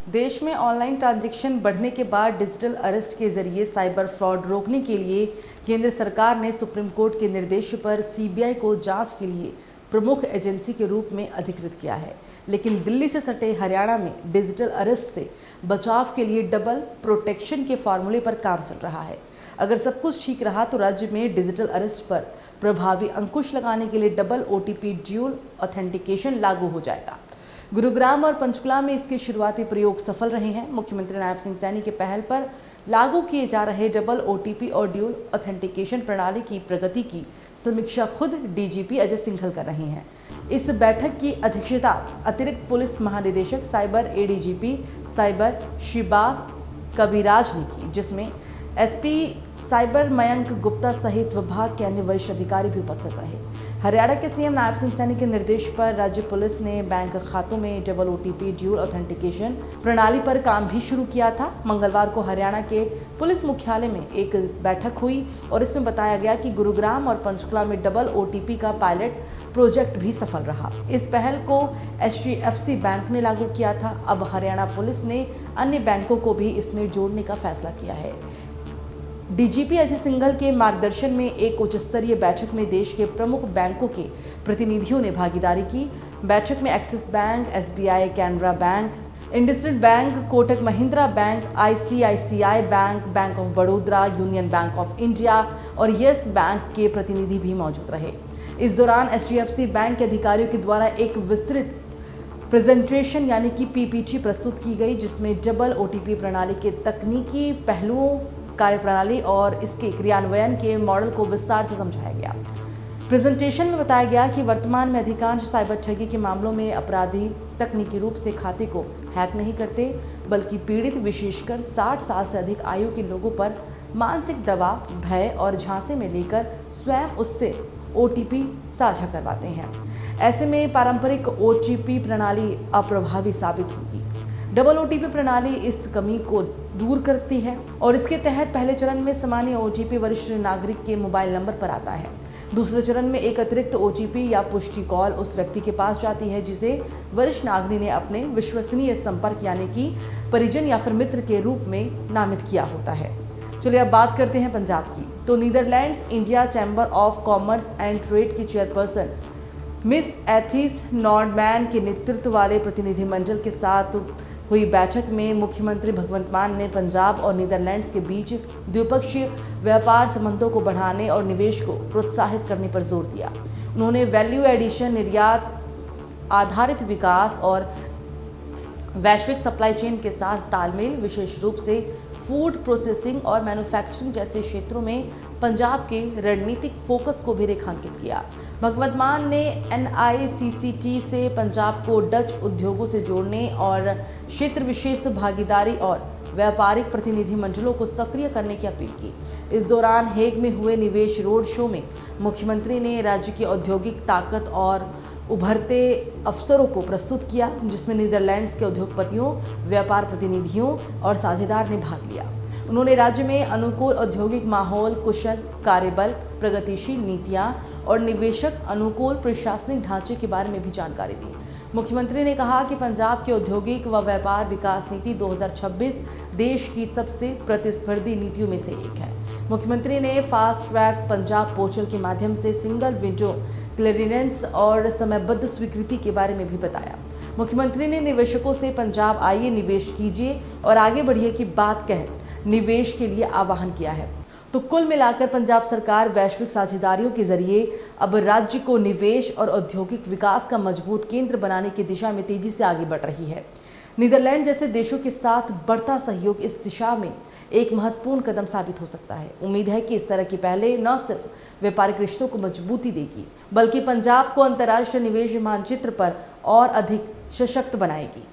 देश में online transaction बढ़ने के बाद डिजिटल अरेस्ट के जरिए साइबर फ्रॉड रोकने के लिए केंद्र सरकार ने सुप्रीम कोर्ट के निर्देश पर सीबीआई को जांच के लिए प्रमुख एजेंसी के रूप में अधिकृत किया है। लेकिन दिल्ली से सटे हरियाणा में डिजिटल अरेस्ट से बचाव के लिए डबल प्रोटेक्शन के फॉर्मूले पर काम चल रहा है। अगर सब कुछ ठीक रहा तो राज्य में डिजिटल अरेस्ट पर प्रभावी अंकुश लगाने के लिए डबल ओटीपी ड्यूल ऑथेंटिकेशन लागू हो जाएगा। गुरुग्राम और पंचकुला में इसके शुरुआती प्रयोग सफल रहे हैं। मुख्यमंत्री नायब सिंह सैनी के पहल पर लागू किए जा रहे डबल ओटीपी और ड्यूल ऑथेंटिकेशन प्रणाली की प्रगति की समीक्षा खुद डीजीपी अजय सिंघल कर रहे हैं। इस बैठक की अध्यक्षता अतिरिक्त पुलिस महानिदेशक साइबर एडीजीपी साइबर शिबास कविराज ने की, जिसमें एसपी साइबर मयंक गुप्ता सहित विभाग के अन्य वरिष्ठ अधिकारी भी उपस्थित रहे। हरियाणा के सीएम नायब सिंह सैनी के निर्देश पर राज्य पुलिस ने बैंक खातों में डबल ओटीपी ड्यूल ऑथेंटिकेशन प्रणाली पर काम भी शुरू किया था। मंगलवार को हरियाणा के पुलिस मुख्यालय में एक बैठक हुई और इसमें बताया गया कि गुरुग्राम और पंचकुला में डबल ओटीपी का पायलट प्रोजेक्ट भी सफल रहा। इस पहल को एचडीएफसी बैंक ने लागू किया था। अब हरियाणा पुलिस ने अन्य बैंकों को भी इसमें जोड़ने का फैसला किया है। डीजीपी अजय सिंघल के मार्गदर्शन में एक उच्च स्तरीय बैठक में देश के प्रमुख बैंकों के प्रतिनिधियों ने भागीदारी की। बैठक में axis bank, SBI, Canara bank, IndusInd bank, Kotak Mahindra bank, ICICI bank, bank of Baroda, union bank of India और येस बैंक के प्रतिनिधि भी मौजूद रहे। इस दौरान एचडीएफसी बैंक के अधिकारियों के द्वारा एक विस्तृत प्रेजेंटेशन यानी कि पीपीटी प्रस्तुत की गई, जिसमें डबल ओटीपी प्रणाली के तकनीकी पहलुओं, कार्यप्रणाली और इसके क्रियान्वयन के मॉडल को विस्तार से समझाया गया। प्रेजेंटेशन में बताया गया कि वर्तमान में अधिकांश साइबर ठगी के मामलों में अपराधी तकनीकी रूप से खाते को हैक नहीं करते, बल्कि पीड़ित विशेषकर 60 साल से अधिक आयु के लोगों पर मानसिक दबाव, भय और झांसे में लेकर स्वयं उससे ओटीपी साझा करवाते हैं। ऐसे में पारंपरिक ओटीपी प्रणाली अप्रभावी साबित होगी। डबल ओटीपी प्रणाली इस कमी को दूर करती है और इसके तहत पहले चरण में सामान्य ओटीपी वरिष्ठ नागरिक के मोबाइल नंबर पर आता है। दूसरे चरण में एक अतिरिक्त ओटीपी या पुष्टि कॉल उस व्यक्ति के पास जाती है जिसे वरिष्ठ नागरिक ने अपने विश्वसनीय संपर्क यानी कि परिजन या फिर मित्र के रूप में नामित किया होता है। चलिए अब बात करते हैं पंजाब की। तो Netherlands India chamber of commerce and trade की चेयरपर्सन मिस एथिस नॉर्डमैन के नेतृत्व वाले प्रतिनिधिमंडल के साथ हुई बैठक में मुख्यमंत्री भगवंत मान ने पंजाब और नीदरलैंड्स के बीच द्विपक्षीय व्यापार संबंधों को बढ़ाने और निवेश को प्रोत्साहित करने पर जोर दिया। उन्होंने वैल्यू एडिशन, निर्यात आधारित विकास और वैश्विक सप्लाई चेन के साथ तालमेल, विशेष रूप से फूड प्रोसेसिंग और मैन्युफैक्चरिंग जैसे क्षेत्रों में पंजाब के रणनीतिक फोकस को भी रेखांकित किया। भगवंत मान ने NICCT से पंजाब को डच उद्योगों से जोड़ने और क्षेत्र विशेष भागीदारी और व्यापारिक प्रतिनिधिमंडलों को सक्रिय करने की अपील की। इस दौरान हेग में हुए निवेश रोड शो में मुख्यमंत्री ने राज्य की औद्योगिक ताकत और उभरते अवसरों को प्रस्तुत किया, जिसमें नीदरलैंड्स के उद्योगपतियों, व्यापार प्रतिनिधियों और साझेदार ने भाग लिया। उन्होंने राज्य में अनुकूल औद्योगिक माहौल, कुशल कार्यबल, प्रगतिशील नीतियां और निवेशक अनुकूल प्रशासनिक ढांचे के बारे में भी जानकारी दी। मुख्यमंत्री ने कहा कि पंजाब की औद्योगिक व व्यापार विकास नीति 2026 देश की सबसे प्रतिस्पर्धी नीतियों में से एक है। मुख्यमंत्री ने फास्ट ट्रैक पंजाब पोर्टल के माध्यम से सिंगल विंडो क्लियरेंस और समयबद्ध स्वीकृति के बारे में भी बताया। मुख्यमंत्री ने निवेशकों से पंजाब आइए, निवेश कीजिए और आगे बढ़िए की बात कह निवेश के लिए आह्वान किया है। तो कुल मिलाकर पंजाब सरकार वैश्विक साझेदारियों के जरिए अब राज्य को निवेश और औद्योगिक विकास का मजबूत केंद्र बनाने की दिशा में तेजी से आगे बढ़ रही है। नीदरलैंड जैसे देशों के साथ बढ़ता सहयोग इस दिशा में एक महत्वपूर्ण कदम साबित हो सकता है। उम्मीद है कि इस तरह की पहलें न सिर्फ व्यापारिक रिश्तों को मजबूती देगी, बल्कि पंजाब को अंतर्राष्ट्रीय निवेश मानचित्र पर और अधिक सशक्त बनाएगी।